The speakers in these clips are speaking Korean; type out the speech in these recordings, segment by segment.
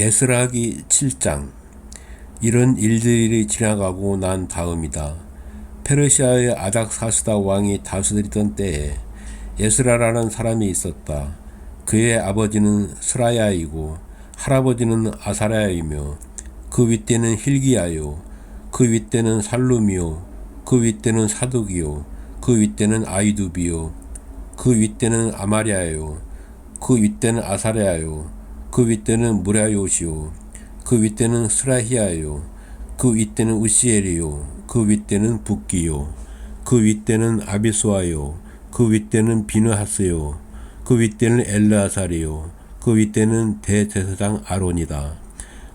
예스라기 7장. 이런 일들이 지나가고 난 다음이다. 페르시아의 아닥사스다 왕이 다스리던 때에 예스라라는 사람이 있었다. 그의 아버지는 스라야이고 할아버지는 아사랴이며 그 윗대는 hil기야요 그 윗대는 살룸이요 그 윗대는 사독이요 그 윗대는 아이두비요 그 윗대는 아마랴요 그 윗대는 아사랴요 그 윗대는 무랴요시요 그 윗대는 스라히야요 그 윗대는 우시엘이요 그 윗대는 붓기요 그 윗대는 아비수아요 그 윗대는 비느하스요 그 윗대는 엘르아살이요 그 윗대는 대제사장 아론이다.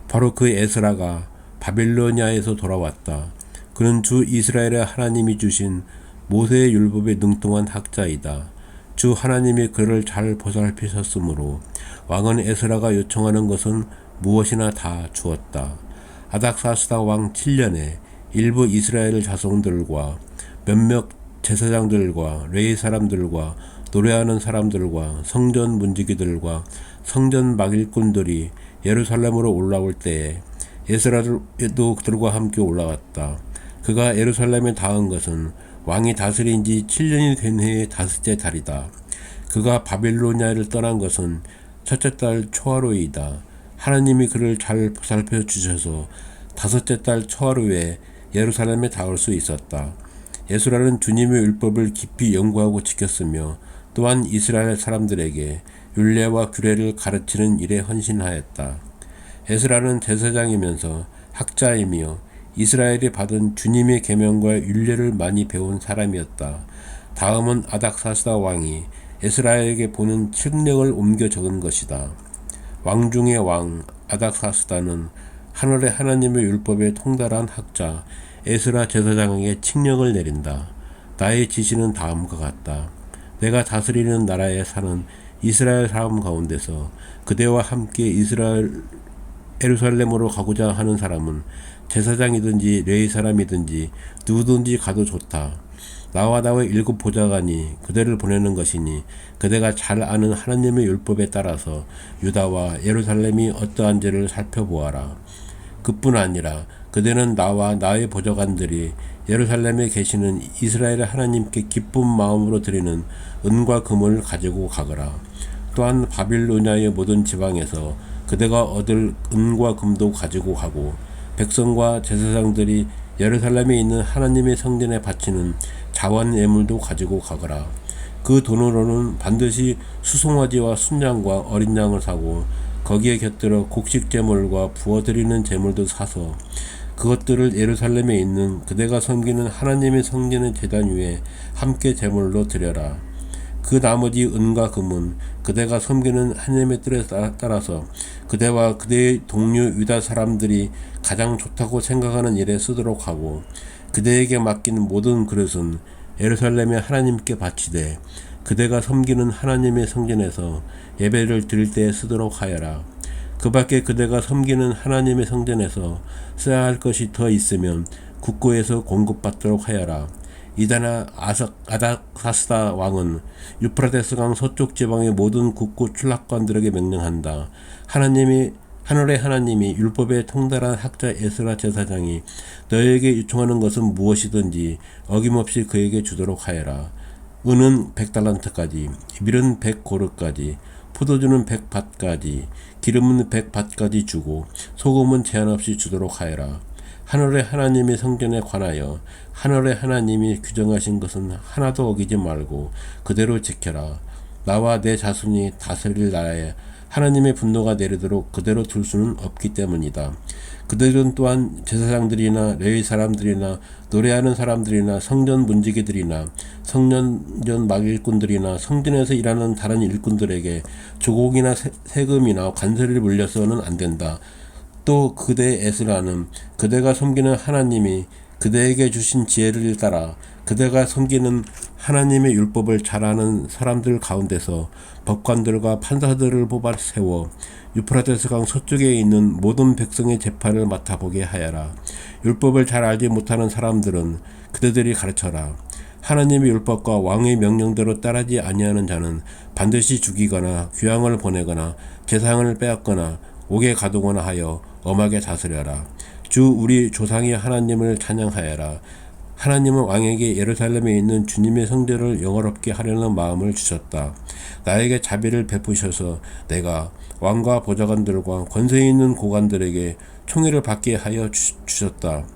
바로 그 에스라가 바빌로니아에서 돌아왔다. 그는 주 이스라엘의 하나님이 주신 모세의 율법에 능통한 학자이다. 주 하나님이 그를 잘 보살피셨으므로 왕은 에스라가 요청하는 것은 무엇이나 다 주었다. 아닥사스다 왕 7년에 일부 이스라엘 자손들과 몇몇 제사장들과 레위 사람들과 노래하는 사람들과 성전 문지기들과 성전 막일꾼들이 예루살렘으로 올라올 때에 에스라도 그들과 함께 올라왔다. 그가 예루살렘에 닿은 것은 왕이 다스린 지 7년이 된 해의 다섯째 달이다. 그가 바빌로니아를 떠난 것은 첫째 달 초하루이다. 하나님이 그를 잘 보살펴 주셔서 다섯째 달 초하루에 예루살렘에 닿을 수 있었다. 예스라는 주님의 율법을 깊이 연구하고 지켰으며 또한 이스라엘 사람들에게 율례와 규례를 가르치는 일에 헌신하였다. 에스라는 제사장이면서 학자이며 이스라엘이 받은 주님의 계명과 율례를 많이 배운 사람이었다. 다음은 아닥사스다 왕이 에스라에게 보는 칙령을 옮겨 적은 것이다. 왕 중의 왕 아닥사스다는 하늘의 하나님의 율법에 통달한 학자 에스라 제사장에게 칙령을 내린다. 나의 지시는 다음과 같다. 내가 다스리는 나라에 사는 이스라엘 사람 가운데서 그대와 함께 예루살렘으로 가고자 하는 사람은 제사장이든지 레위 사람이든지 누구든지 가도 좋다. 나와 나의 7 보좌관이 그대를 보내는 것이니 그대가 잘 아는 하나님의 율법에 따라서 유다와 예루살렘이 어떠한 지를 살펴보아라. 그뿐 아니라 그대는 나와 나의 보좌관들이 예루살렘에 계시는 이스라엘의 하나님께 기쁜 마음으로 드리는 은과 금을 가지고 가거라. 또한 바빌로니아의 모든 지방에서 그대가 얻을 은과 금도 가지고 가고 백성과 제사장들이 예루살렘에 있는 하나님의 성전에 바치는 자원 예물도 가지고 가거라. 그 돈으로는 반드시 수송아지와 순양과 어린 양을 사고 거기에 곁들여 곡식 제물과 부어드리는 제물도 사서 그것들을 예루살렘에 있는 그대가 섬기는 하나님의 성전의 제단 위에 함께 제물로 드려라. 그 나머지 은과 금은 그대가 섬기는 하나님의 뜻에 따라서 그대와 그대의 동료 유다 사람들이 가장 좋다고 생각하는 일에 쓰도록 하고 그대에게 맡긴 모든 그릇은 예루살렘의 하나님께 바치되 그대가 섬기는 하나님의 성전에서 예배를 드릴 때에 쓰도록 하여라. 그 밖에 그대가 섬기는 하나님의 성전에서 써야 할 것이 더 있으면 국고에서 공급받도록 하여라. 이다나 아닥사스다 왕은 유프라데스강 서쪽 지방의 모든 국고 출납관들에게 명령한다. 하늘의 하나님이 율법에 통달한 학자 에스라 제사장이 너에게 요청하는 것은 무엇이든지 어김없이 그에게 주도록 하여라. 은은 100달란트까지, 밀은 100고르까지, 포도주는 100밭까지, 기름은 100밭까지 주고 소금은 제한 없이 주도록 하여라. 하늘의 하나님의 성전에 관하여 하늘의 하나님이 규정하신 것은 하나도 어기지 말고 그대로 지켜라. 나와 내 자손이 다스릴 나라에 하나님의 분노가 내리도록 그대로 둘 수는 없기 때문이다. 그들은 또한 제사장들이나 레위 사람들이나 노래하는 사람들이나 성전 문지기들이나 성전 막일꾼들이나 성전에서 일하는 다른 일꾼들에게 조공이나 세금이나 관세를 물려서는 안 된다. 또 그대 에스라는 그대가 섬기는 하나님이 그대에게 주신 지혜를 따라 그대가 섬기는 하나님의 율법을 잘 아는 사람들 가운데서 법관들과 판사들을 뽑아 세워 유프라데스강 서쪽에 있는 모든 백성의 재판을 맡아보게 하여라. 율법을 잘 알지 못하는 사람들은 그대들이 가르쳐라. 하나님의 율법과 왕의 명령대로 따르지 아니하는 자는 반드시 죽이거나 귀양을 보내거나 재상을 빼앗거나 옥에 가두거나 하여 엄하게 다스려라. 주 우리 조상의 하나님을 찬양하여라. 하나님은 왕에게 예루살렘에 있는 주님의 성전을 영화롭게 하려는 마음을 주셨다. 나에게 자비를 베푸셔서 내가 왕과 보좌관들과 권세 있는 고관들에게 총애를 받게 하여 주셨다.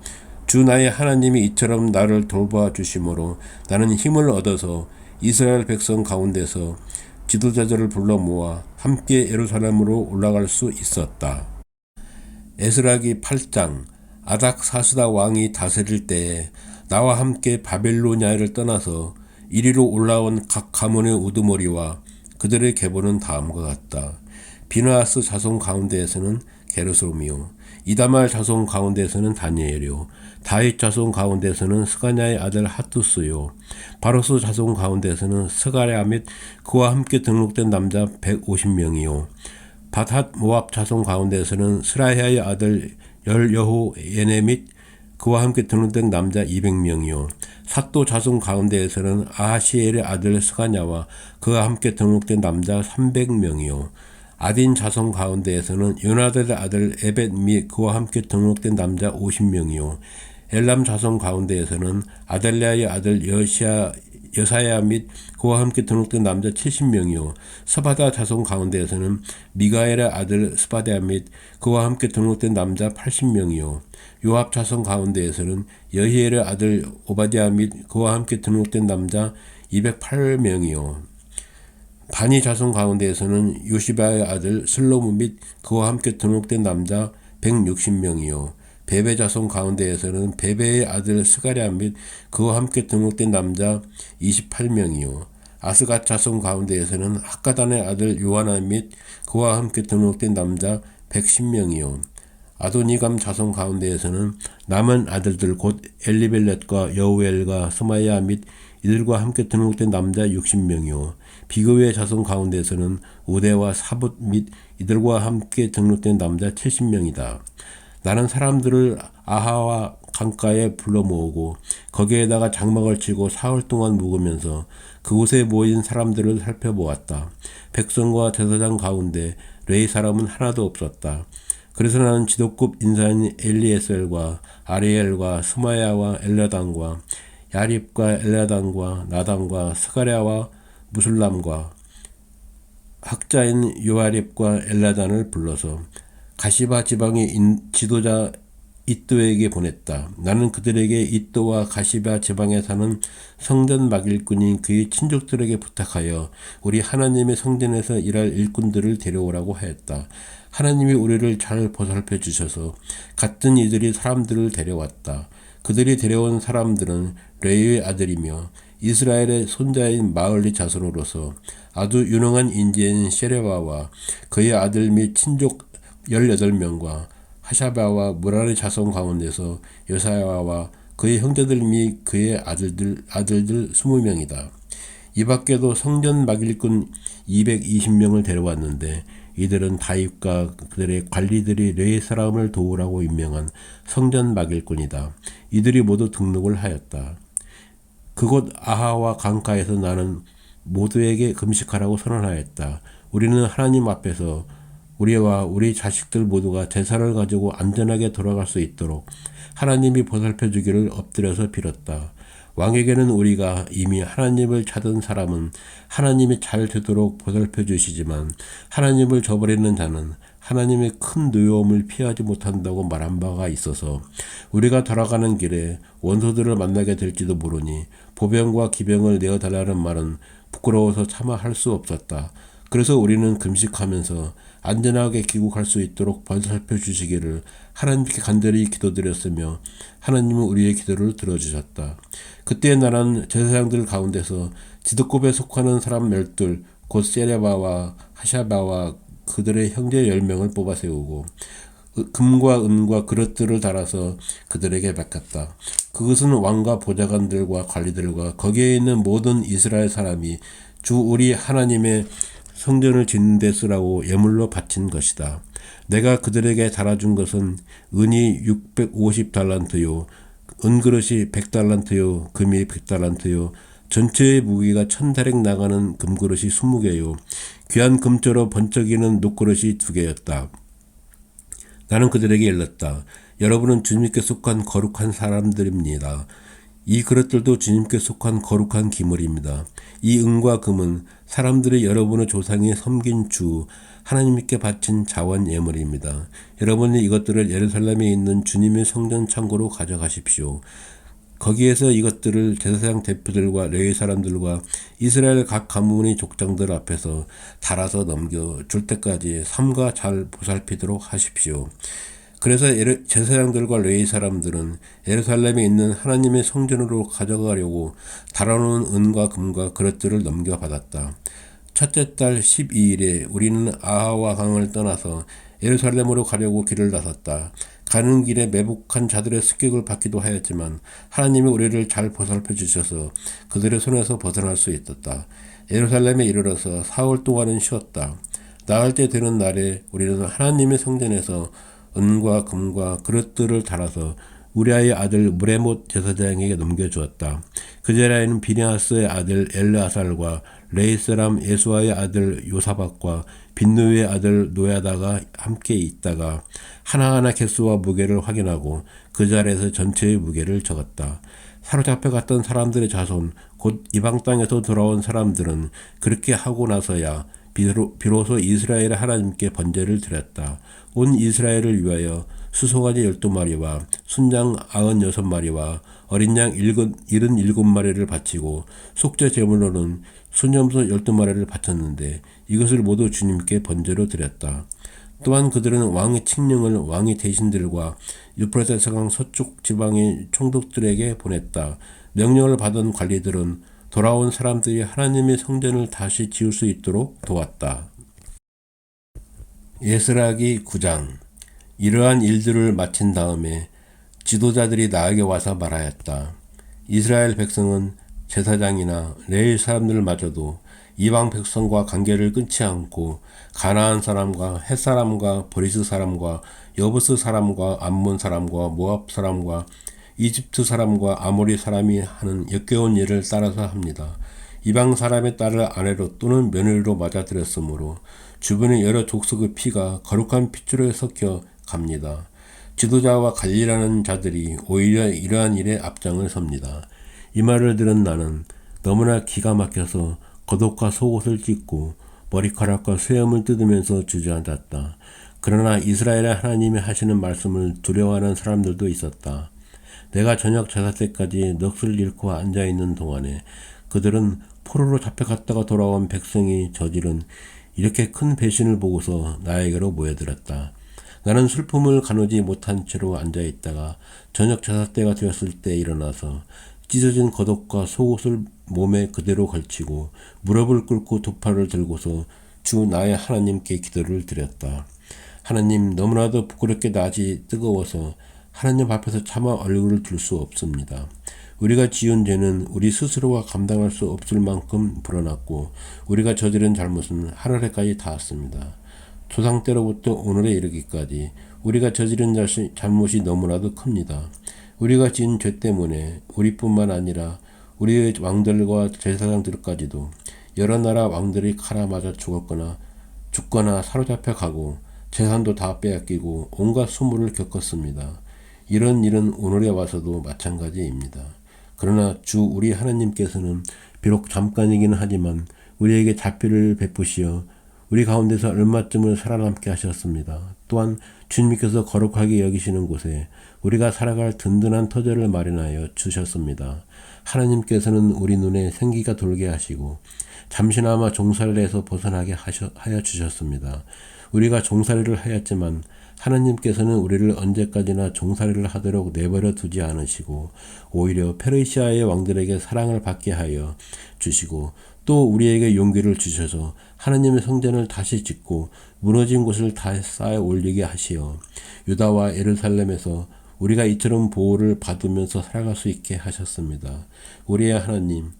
주 나의 하나님이 이처럼 나를 돌봐 주심으로 나는 힘을 얻어서 이스라엘 백성 가운데서 지도자들을 불러 모아 함께 예루살렘으로 올라갈 수 있었다. 에스라기 8장. 아닥사스다 왕이 다스릴 때에 나와 함께 바벨로니아를 떠나서 이리로 올라온 각 가문의 우두머리와 그들의 계보는 다음과 같다. 비느하스 자손 가운데에서는 게르솜이요, 이다말 자손 가운데에서는 다니엘이요, 다윗 자손 가운데에서는 스가냐의 아들 하투스요, 바로스 자손 가운데에서는 스가랴 및 그와 함께 등록된 남자 150명이요, 바닷 모압 자손 가운데에서는 스라야의 아들 열여호예네 및 그와 함께 등록된 남자 200명이요. 삿도 자손 가운데에서는 아하시엘의 아들 스가냐와 그와 함께 등록된 남자 300명이요. 아딘 자손 가운데에서는 요나단의 아들 에벳 및 그와 함께 등록된 남자 50명이요. 엘람 자손 가운데에서는 아달랴의 아들 여사야 및 그와 함께 등록된 남자 70명이요. 스바다 자손 가운데에서는 미가엘의 아들 스바랴 및 그와 함께 등록된 남자 80명이요. 요압 자손 가운데에서는 여히엘의 아들 오바댜 및 그와 함께 등록된 남자 208명이요. 바니 자손 가운데에서는 요시바의 아들 슬로무 및 그와 함께 등록된 남자 160명이요. 베베 자손 가운데에서는 베베의 아들 스가랴 및 그와 함께 등록된 남자 28명이요. 아스갓 자손 가운데에서는 학가단의 아들 요하나 및 그와 함께 등록된 남자 110명이요. 아도니감 자손 가운데에서는 남은 아들들 곧 엘리벨렛과 여우엘과 스마야 및 이들과 함께 등록된 남자 60명이요. 비그의 자손 가운데에서는 우대와 사붓 및 이들과 함께 등록된 남자 70명이다. 나는 사람들을 아하와 강가에 불러 모으고 거기에다가 장막을 치고 사흘 동안 묵으면서 그곳에 모인 사람들을 살펴보았다. 백성과 제사장 가운데 레위 사람은 하나도 없었다. 그래서 나는 지도급 인사인 엘리에셀과 아리엘과 스마야와 엘라단과 야립과 엘라단과 나단과 스가랴와 무술람과 학자인 요아립과 엘라단을 불러서 가시바 지방의 지도자 이또에게 보냈다. 나는 그들에게 이또와 가시바 지방에 사는 성전 막일꾼인 그의 친족들에게 부탁하여 우리 하나님의 성전에서 일할 일꾼들을 데려오라고 하였다. 하나님이 우리를 잘 보살펴 주셔서 같은 이들이 사람들을 데려왔다. 그들이 데려온 사람들은 레위의 아들이며 이스라엘의 손자인 마을리 자손으로서 아주 유능한 인재인 셰레바와 그의 아들 및 친족 18명과 하샤바와 무라리 자손 가운데서 여사야와 그의 형제들 및 그의 아들들 20명이다. 이 밖에도 성전 막일꾼 220명을 데려왔는데 이들은 다윗과 그들의 관리들이 레위 사람을 도우라고 임명한 성전 막일꾼이다. 이들이 모두 등록을 하였다. 그곳 아하와 강가에서 나는 모두에게 금식하라고 선언하였다. 우리는 하나님 앞에서 우리와 우리 자식들 모두가 제사를 가지고 안전하게 돌아갈 수 있도록 하나님이 보살펴 주기를 엎드려서 빌었다. 왕에게는 우리가 이미 하나님을 찾은 사람은 하나님이 잘 되도록 보살펴 주시지만 하나님을 저버리는 자는 하나님의 큰 노여움을 피하지 못한다고 말한 바가 있어서 우리가 돌아가는 길에 원소들을 만나게 될지도 모르니 보병과 기병을 내어달라는 말은 부끄러워서 차마 할 수 없었다. 그래서 우리는 금식하면서 안전하게 귀국할 수 있도록 보살펴 주시기를 하나님께 간절히 기도드렸으며 하나님은 우리의 기도를 들어주셨다. 그때 나는 제사장들 가운데서 지도급에 속하는 사람 12, 곧 세레바와 하샤바와 그들의 형제 10명을 뽑아 세우고 금과 은과 그릇들을 달아서 그들에게 맡겼다. 그것은 왕과 보좌관들과 관리들과 거기에 있는 모든 이스라엘 사람이 주 우리 하나님의 성전을 짓는 데 쓰라고 예물로 바친 것이다. 내가 그들에게 달아준 것은 은이 650달란트요, 은그릇이 100달란트요, 금이 100달란트요, 전체의 무게가 1000다렉 나가는 금그릇이 20개요, 귀한 금조로 번쩍이는 녹그릇이 2개였다. 나는 그들에게 일렀다. 여러분은 주님께 속한 거룩한 사람들입니다. 이 그릇들도 주님께 속한 거룩한 기물입니다. 이 은과 금은 사람들이 여러분의 조상이 섬긴 주 하나님께 바친 자원 예물입니다. 여러분이 이것들을 예루살렘에 있는 주님의 성전 창고로 가져가십시오. 거기에서 이것들을 제사장 대표들과 레위 사람들과 이스라엘 각 가문의 족장들 앞에서 달아서 넘겨 줄 때까지 삼가 잘 보살피도록 하십시오. 그래서 제사장들과 레위 사람들은 예루살렘에 있는 하나님의 성전으로 가져가려고 달아놓은 은과 금과 그릇들을 넘겨받았다. 첫째 달 12일에 우리는 아하와 강을 떠나서 예루살렘으로 가려고 길을 나섰다. 가는 길에 매복한 자들의 습격을 받기도 하였지만 하나님이 우리를 잘 보살펴 주셔서 그들의 손에서 벗어날 수 있었다. 예루살렘에 이르러서 사흘 동안은 쉬었다. 나흘 때 되는 날에 우리는 하나님의 성전에서 은과 금과 그릇들을 달아서 우리아의 아들 무레못 제사장에게 넘겨주었다. 그 자리에는 비냐스의 아들 엘르아살과 레이 사람 예수아의 아들 요사박과 빈누의 아들 노야다가 함께 있다가 하나하나 개수와 무게를 확인하고 그 자리에서 전체의 무게를 적었다. 사로잡혀 갔던 사람들의 자손 곧 이방 땅에서 돌아온 사람들은 그렇게 하고 나서야 비로소 이스라엘의 하나님께 번제를 드렸다. 온 이스라엘을 위하여 수송아지 12마리와 순양 96마리와 어린 양 77마리를 바치고 속죄 제물로는 순염소 12마리를 바쳤는데 이것을 모두 주님께 번제로 드렸다. 또한 그들은 왕의 칙령을 왕의 대신들과 유프라테스강 서쪽 지방의 총독들에게 보냈다. 명령을 받은 관리들은 돌아온 사람들이 하나님의 성전을 다시 지을 수 있도록 도왔다. 에스라기 9장. 이러한 일들을 마친 다음에 지도자들이 나에게 와서 말하였다. 이스라엘 백성은 제사장이나 레위 사람들마저도 이방 백성과 관계를 끊지 않고 가나안 사람과 헷 사람과 브리스 사람과 여부스 사람과 암몬 사람과 모압 사람과 이집트 사람과 아모리 사람이 하는 역겨운 일을 따라서 합니다. 이방 사람의 딸을 아내로 또는 며느리로 맞아들였으므로 주변의 여러 족속의 피가 거룩한 핏줄에 섞여 갑니다. 지도자와 관리라는 자들이 오히려 이러한 일에 앞장을 섭니다. 이 말을 들은 나는 너무나 기가 막혀서 겉옷과 속옷을 찢고 머리카락과 수염을 뜯으면서 주저앉았다. 그러나 이스라엘의 하나님이 하시는 말씀을 두려워하는 사람들도 있었다. 내가 저녁 제사 때까지 넋을 잃고 앉아있는 동안에 그들은 포로로 잡혀갔다가 돌아온 백성이 저지른 이렇게 큰 배신을 보고서 나에게로 모여들었다. 나는 슬픔을 가누지 못한 채로 앉아있다가 저녁 제사 때가 되었을 때 일어나서 찢어진 겉옷과 속옷을 몸에 그대로 걸치고 무릎을 꿇고 두 팔을 들고서 주 나의 하나님께 기도를 드렸다. 하나님, 너무나도 부끄럽게 낮이 뜨거워서 하나님 앞에서 차마 얼굴을 들 수 없습니다. 우리가 지은 죄는 우리 스스로가 감당할 수 없을 만큼 불어났고 우리가 저지른 잘못은 하늘에까지 닿았습니다. 조상 때로부터 오늘에 이르기까지 우리가 저지른 잘못이 너무나도 큽니다. 우리가 지은 죄 때문에 우리뿐만 아니라 우리의 왕들과 제사장들까지도 여러 나라 왕들이 칼에 맞아 죽거나 사로잡혀 가고 재산도 다 빼앗기고 온갖 수모를 겪었습니다. 이런 일은 오늘에 와서도 마찬가지입니다. 그러나 주 우리 하나님께서는 비록 잠깐이기는 하지만 우리에게 자비를 베푸시어 우리 가운데서 얼마쯤을 살아남게 하셨습니다. 또한 주님께서 거룩하게 여기시는 곳에 우리가 살아갈 든든한 터전을 마련하여 주셨습니다. 하나님께서는 우리 눈에 생기가 돌게 하시고 잠시나마 종살이에서 벗어나게 하여 주셨습니다. 우리가 종살이를 하였지만 하나님께서는 우리를 언제까지나 종살이를 하도록 내버려 두지 않으시고 오히려 페르시아의 왕들에게 사랑을 받게 하여 주시고 또 우리에게 용기를 주셔서 하나님의 성전을 다시 짓고 무너진 곳을 다 쌓아 올리게 하시어 유다와 예루살렘에서 우리가 이처럼 보호를 받으면서 살아갈 수 있게 하셨습니다. 우리의 하나님,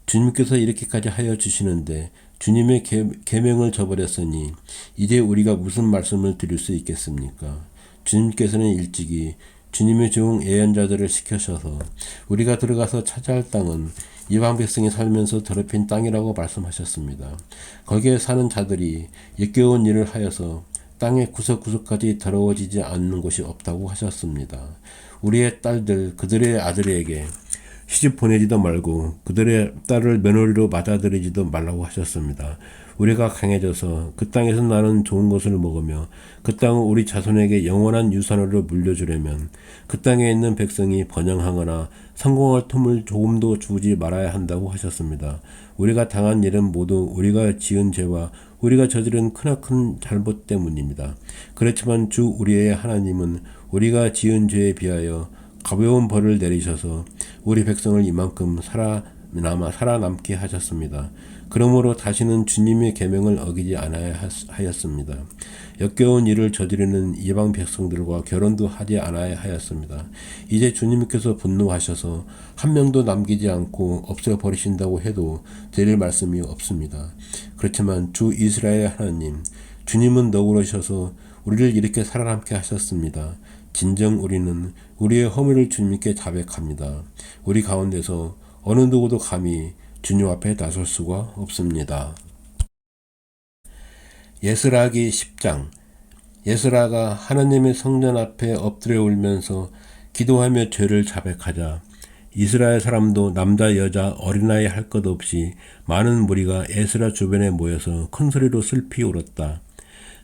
주님께서 이렇게까지 하여 주시는데 주님의 계명을 저버렸으니 이제 우리가 무슨 말씀을 드릴 수 있겠습니까? 주님께서는 일찍이 주님의 종 예언자들을 시켜셔서 우리가 들어가서 차지할 땅은 이방 백성이 살면서 더럽힌 땅이라고 말씀하셨습니다. 거기에 사는 자들이 역겨운 일을 하여서 땅의 구석구석까지 더러워지지 않는 곳이 없다고 하셨습니다. 우리의 딸들, 그들의 아들에게 시집 보내지도 말고 그들의 딸을 며느리로 맞아들이지도 말라고 하셨습니다. 우리가 강해져서 그 땅에서 나는 좋은 것을 먹으며 그 땅을 우리 자손에게 영원한 유산으로 물려주려면 그 땅에 있는 백성이 번영하거나 성공할 틈을 조금도 주지 말아야 한다고 하셨습니다. 우리가 당한 일은 모두 우리가 지은 죄와 우리가 저지른 크나큰 잘못 때문입니다. 그렇지만 주 우리의 하나님은 우리가 지은 죄에 비하여 가벼운 벌을 내리셔서 우리 백성을 이만큼 살아남게 하셨습니다. 그러므로 다시는 주님의 계명을 어기지 않아야 하였습니다. 역겨운 일을 저지르는 이방 백성들과 결혼도 하지 않아야 하였습니다. 이제 주님께서 분노하셔서 한 명도 남기지 않고 없애버리신다고 해도 드릴 말씀이 없습니다. 그렇지만 주 이스라엘 하나님, 주님은 너그러셔서 우리를 이렇게 살아남게 하셨습니다. 진정 우리는 우리의 허물을 주님께 자백합니다. 우리 가운데서 어느 누구도 감히 주님 앞에 나설 수가 없습니다. 예스라기 10장. 예스라가 하나님의 성전 앞에 엎드려 울면서 기도하며 죄를 자백하자 이스라엘 사람도 남자 여자 어린아이 할 것 없이 많은 무리가 에스라 주변에 모여서 큰 소리로 슬피 울었다.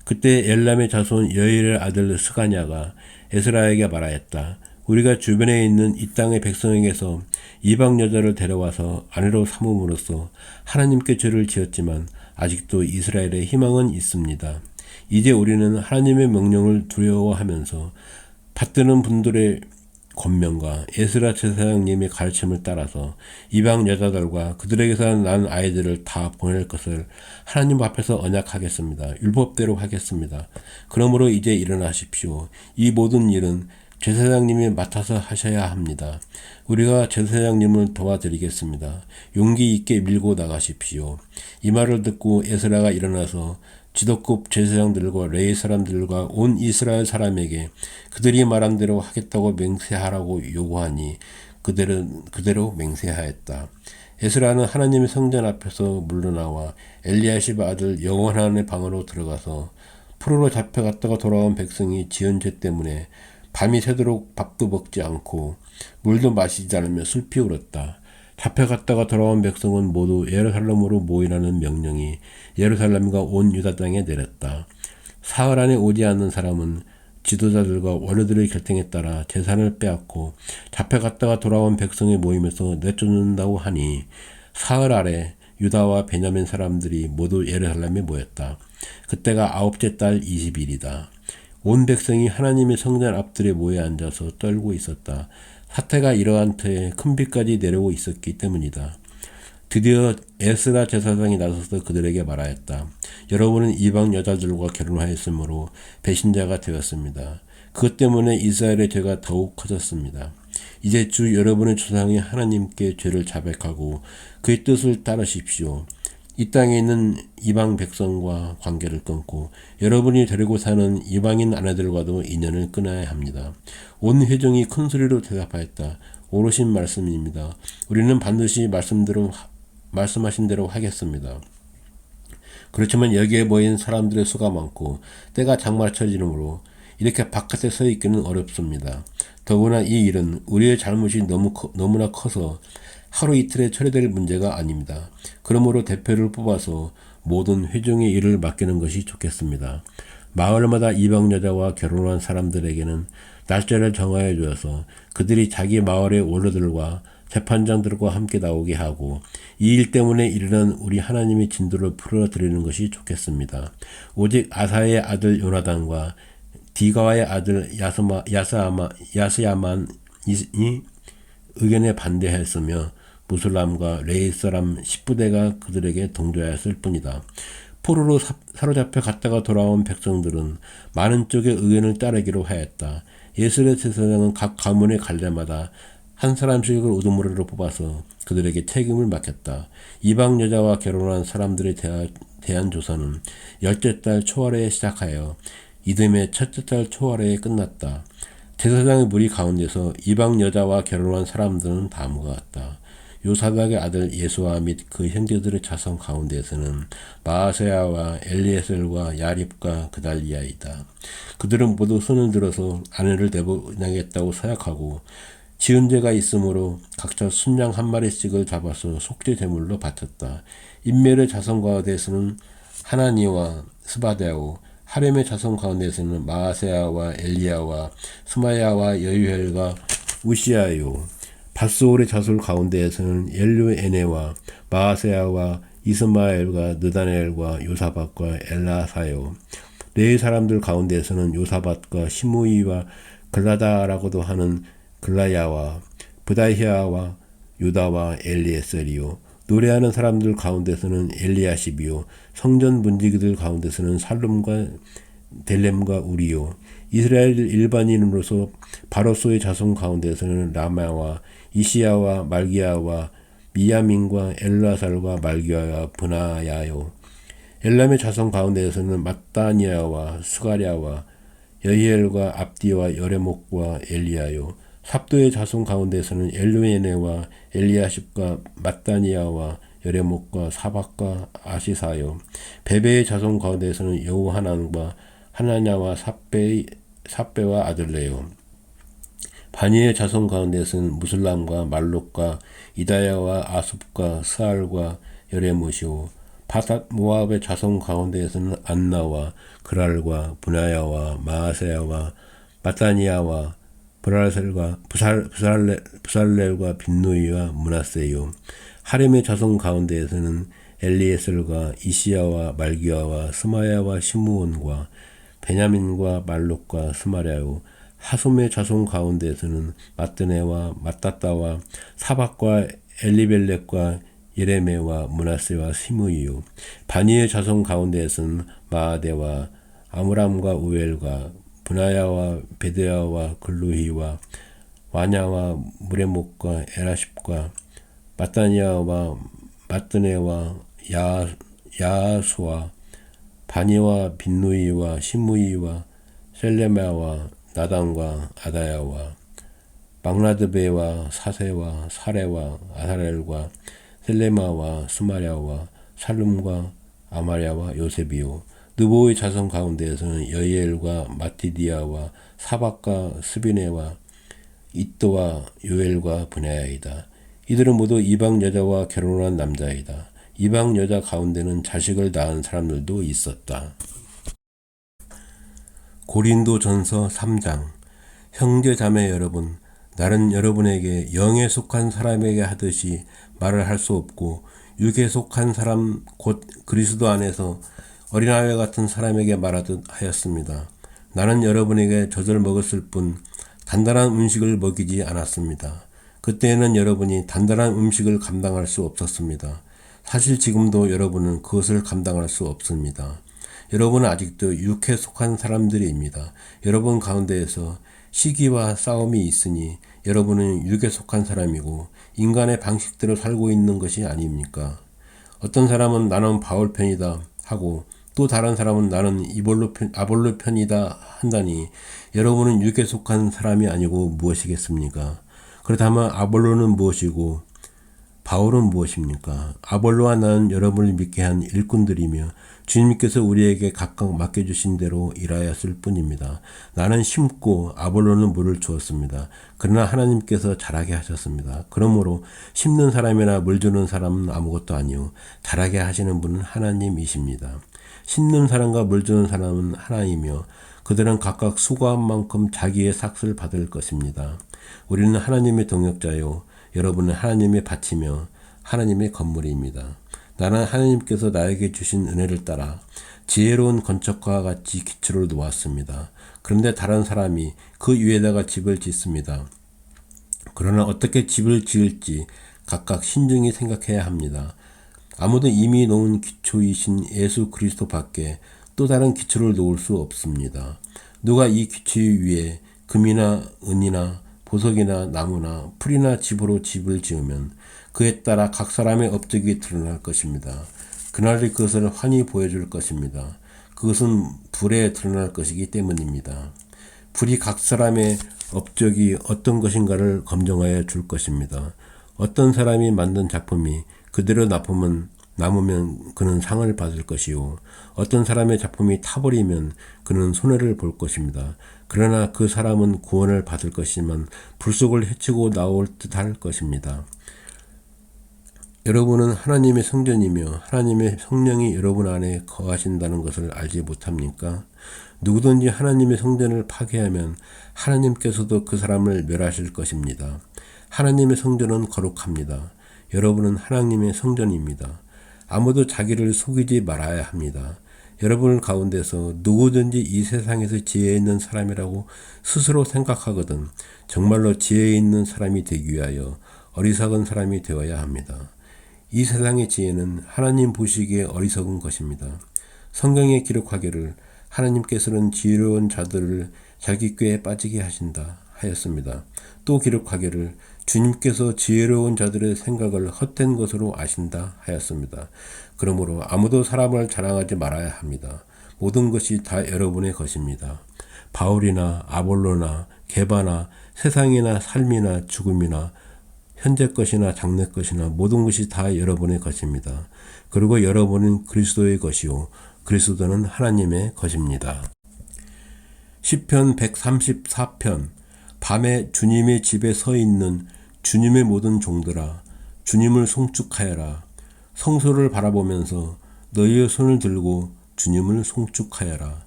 그때 엘람의 자손 여일의 아들 스가냐가 에스라에게 말하였다. 우리가 주변에 있는 이 땅의 백성에게서 이방 여자를 데려와서 아내로 삼음으로써 하나님께 죄를 지었지만 아직도 이스라엘의 희망은 있습니다. 이제 우리는 하나님의 명령을 두려워하면서 받드는 분들의 권면과 에스라 제사장님의 가르침을 따라서 이방 여자들과 그들에게서 난 아이들을 다 보낼 것을 하나님 앞에서 언약하겠습니다. 율법대로 하겠습니다. 그러므로 이제 일어나십시오. 이 모든 일은 제사장님이 맡아서 하셔야 합니다. 우리가 제사장님을 도와드리겠습니다. 용기 있게 밀고 나가십시오. 이 말을 듣고 에스라가 일어나서 지도급 제사장들과 레위 사람들과 온 이스라엘 사람에게 그들이 말한 대로 하겠다고 맹세하라고 요구하니 그대로 맹세하였다. 에스라는 하나님의 성전 앞에서 물러나와 엘리야십 아들 여호하난의 방으로 들어가서 포로로 잡혀갔다가 돌아온 백성이 지은 죄 때문에 밤이 새도록 밥도 먹지 않고 물도 마시지 않으며 슬피 울었다. 잡혀갔다가 돌아온 백성은 모두 예루살렘으로 모이라는 명령이 예루살렘과 온 유다 땅에 내렸다. 사흘 안에 오지 않는 사람은 지도자들과 원로들의 결정에 따라 재산을 빼앗고 잡혀갔다가 돌아온 백성의 모임에서 내쫓는다고 하니 사흘 아래 유다와 베냐민 사람들이 모두 예루살렘에 모였다. 그때가 아홉째 달 20일이다. 온 백성이 하나님의 성전 앞들에 모여 앉아서 떨고 있었다. 사태가 이러한 터에 큰 비까지 내려오고 있었기 때문이다. 드디어 에스라 제사장이 나서서 그들에게 말하였다. 여러분은 이방 여자들과 결혼하였으므로 배신자가 되었습니다. 그것 때문에 이스라엘의 죄가 더욱 커졌습니다. 이제 주 여러분의 조상의 하나님께 죄를 자백하고 그의 뜻을 따르십시오. 이 땅에 있는 이방 백성과 관계를 끊고 여러분이 데리고 사는 이방인 아내들과도 인연을 끊어야 합니다. 온 회중이 큰 소리로 대답하였다. 옳으신 말씀입니다. 우리는 반드시 말씀하신 대로 하겠습니다. 그렇지만 여기에 모인 사람들의 수가 많고 때가 장마철이므로 이렇게 바깥에 서 있기는 어렵습니다. 더구나 이 일은 우리의 잘못이 너무나 커서 하루 이틀에 처리될 문제가 아닙니다. 그러므로 대표를 뽑아서 모든 회중의 일을 맡기는 것이 좋겠습니다. 마을마다 이방 여자와 결혼한 사람들에게는 날짜를 정하여 주어서 그들이 자기 마을의 원로들과 재판장들과 함께 나오게 하고 이 일 때문에 일어난 우리 하나님의 진도를 풀어드리는 것이 좋겠습니다. 오직 아사의 아들 요나단과 디가와의 아들 야스야만이 의견에 반대했으며 무슬람과 레이 사람 10부대가 그들에게 동조하였을 뿐이다. 포로로 사로잡혀 갔다가 돌아온 백성들은 많은 쪽의 의견을 따르기로 하였다. 예스레 제사장은 각 가문에 갈 때마다 한 사람씩을 우두머리로 뽑아서 그들에게 책임을 맡겼다. 이방 여자와 결혼한 사람들에 대한 조사는 열째 달 초하루에 시작하여 이듬해 첫째 달 초하루에 끝났다. 제사장의 무리 가운데서 이방 여자와 결혼한 사람들은 다음과 같다. 요사박의 아들 예수아 및 그 형제들의 자손 가운데에서는 마아세야와 엘리에셀과 야립과 그달리아이다. 그들은 모두 손을 들어서 아내를 내보내겠다고 서약하고 지은 죄가 있으므로 각자 순양 한 마리씩을 잡아서 속죄 제물로 바쳤다. 인멜의 자손 가운데에서는 하나니와 스바데오, 하렘의 자손 가운데에서는 마아세야와 엘리야와 스마야와 여유엘과 우시아요. 바스올의 자손 가운데에서는 엘루에네와 마아세야와 이스마엘과 느다넬과 요사밭과 엘라사요. 레위 사람들 가운데에서는 요사밭과 시므이와 글라다라고도 하는 글라야와 브다히아와 유다와 엘리에셀이요. 노래하는 사람들 가운데서는 엘리야십이요. 성전 문지기들 가운데서는 살룸과 델렘과 우리요. 이스라엘 일반인으로서 바로소의 자손 가운데서는 라마와 이시야와 말기야와 미야민과 엘라살과 말기야와 브나야요. 엘람의 자손 가운데에서는 mat다니아와 스가랴와 여히엘과 압디와 여레목과 엘리야요. 삽도의 자손 가운데에서는 엘루에네와 엘리야십과 mat다니아와 여레목과 사박과 아시사요. 베베의 자손 가운데에서는 여호하난과 하나냐와 삽배와 아들레요. 바니의 자손 가운데서는 무슬람과 말록과 이다야와 아숲과 스알과 여레못이요. 바닷 모압의 자손 가운데에서는 안나와 그랄과 분하야와 마아세야와 마타니아와 부살렐과 빈누이와 문하세요. 하렘의 자손 가운데에서는 엘리에셀과 이시야와 말기야와 스마야와 시므온과 베냐민과 말록과 스마랴요. 하솜의 자손 가운데에서는 마뜨네와 마따따와 사박과 엘리벨렉과 예레메와 문하세와 시므이요. 바니의 자손 가운데에서는 마아데와 아므람과 우엘과 분하야와 베데야와 글루히와 와냐와 무레목과 에라십과 마따니아와 마뜨네와 야수와 바니와 빈누이와 시므이와 셀레마와 나단과 아다야와 막나드베와 사세와 사레와 아사렐과 셀레마와 스마랴와 살룸과 아마랴와 요셉이요. 느보의 자손 가운데에서는 여이엘과 마티디아와 사박과 스비네와 이또와 요엘과 브네야이다. 이들은 모두 이방 여자와 결혼한 남자이다. 이방 여자 가운데는 자식을 낳은 사람들도 있었다. 고린도전서 3장. 형제 자매 여러분, 나는 여러분에게 영에 속한 사람에게 하듯이 말을 할 수 없고 육에 속한 사람 곧 그리스도 안에서 어린아이 같은 사람에게 말하듯 하였습니다. 나는 여러분에게 젖을 먹었을 뿐 단단한 음식을 먹이지 않았습니다. 그때에는 여러분이 단단한 음식을 감당할 수 없었습니다. 사실 지금도 여러분은 그것을 감당할 수 없습니다. 여러분은 아직도 육에 속한 사람들입니다. 여러분 가운데에서 시기와 싸움이 있으니 여러분은 육에 속한 사람이고 인간의 방식대로 살고 있는 것이 아닙니까? 어떤 사람은 나는 바울 편이다 하고 또 다른 사람은 나는 아볼로 편이다 한다니 여러분은 육에 속한 사람이 아니고 무엇이겠습니까? 그렇다면 아볼로는 무엇이고 바울은 무엇입니까? 아볼로와 나는 여러분을 믿게 한 일꾼들이며 주님께서 우리에게 각각 맡겨주신 대로 일하였을 뿐입니다. 나는 심고 아볼로는 물을 주었습니다. 그러나 하나님께서 자라게 하셨습니다. 그러므로 심는 사람이나 물 주는 사람은 아무것도 아니요 자라게 하시는 분은 하나님이십니다. 심는 사람과 물 주는 사람은 하나이며 그들은 각각 수고한 만큼 자기의 삭을 받을 것입니다. 우리는 하나님의 동역자요 여러분은 하나님의 밭이며 하나님의 건물입니다. 나는 하나님께서 나에게 주신 은혜를 따라 지혜로운 건축가와 같이 기초를 놓았습니다. 그런데 다른 사람이 그 위에다가 집을 짓습니다. 그러나 어떻게 집을 지을지 각각 신중히 생각해야 합니다. 아무도 이미 놓은 기초이신 예수 그리스도 밖에 또 다른 기초를 놓을 수 없습니다. 누가 이 기초 위에 금이나 은이나 보석이나 나무나 풀이나 집으로 집을 지으면 그에 따라 각 사람의 업적이 드러날 것입니다. 그날이 그것을 환히 보여줄 것입니다. 그것은 불에 드러날 것이기 때문입니다. 불이 각 사람의 업적이 어떤 것인가를 검증하여 줄 것입니다. 어떤 사람이 만든 작품이 그대로 남으면 그는 상을 받을 것이요. 어떤 사람의 작품이 타버리면 그는 손해를 볼 것입니다. 그러나 그 사람은 구원을 받을 것이지만 불속을 헤치고 나올 듯할 것입니다. 여러분은 하나님의 성전이며 하나님의 성령이 여러분 안에 거하신다는 것을 알지 못합니까? 누구든지 하나님의 성전을 파괴하면 하나님께서도 그 사람을 멸하실 것입니다. 하나님의 성전은 거룩합니다. 여러분은 하나님의 성전입니다. 아무도 자기를 속이지 말아야 합니다. 여러분 가운데서 누구든지 이 세상에서 지혜 있는 사람이라고 스스로 생각하거든 정말로 지혜 있는 사람이 되기 위하여 어리석은 사람이 되어야 합니다. 이 세상의 지혜는 하나님 보시기에 어리석은 것입니다. 성경에 기록하기를 하나님께서는 지혜로운 자들을 자기 꾀에 빠지게 하신다 하였습니다. 또 기록하기를 주님께서 지혜로운 자들의 생각을 헛된 것으로 아신다 하였습니다. 그러므로 아무도 사람을 자랑하지 말아야 합니다. 모든 것이 다 여러분의 것입니다. 바울이나 아볼로나 게바나 세상이나 삶이나 죽음이나 현재 것이나 장래 것이나 모든 것이 다 여러분의 것입니다. 그리고 여러분은 그리스도의 것이요 그리스도는 하나님의 것입니다. 시편 134편 밤에 주님의 집에 서 있는 주님의 모든 종들아 주님을 송축하여라. 성소를 바라보면서 너희의 손을 들고 주님을 송축하여라.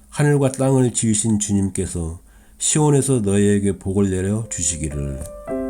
하늘과 땅을 지으신 주님께서 시온에서 너희에게 복을 내려 주시기를.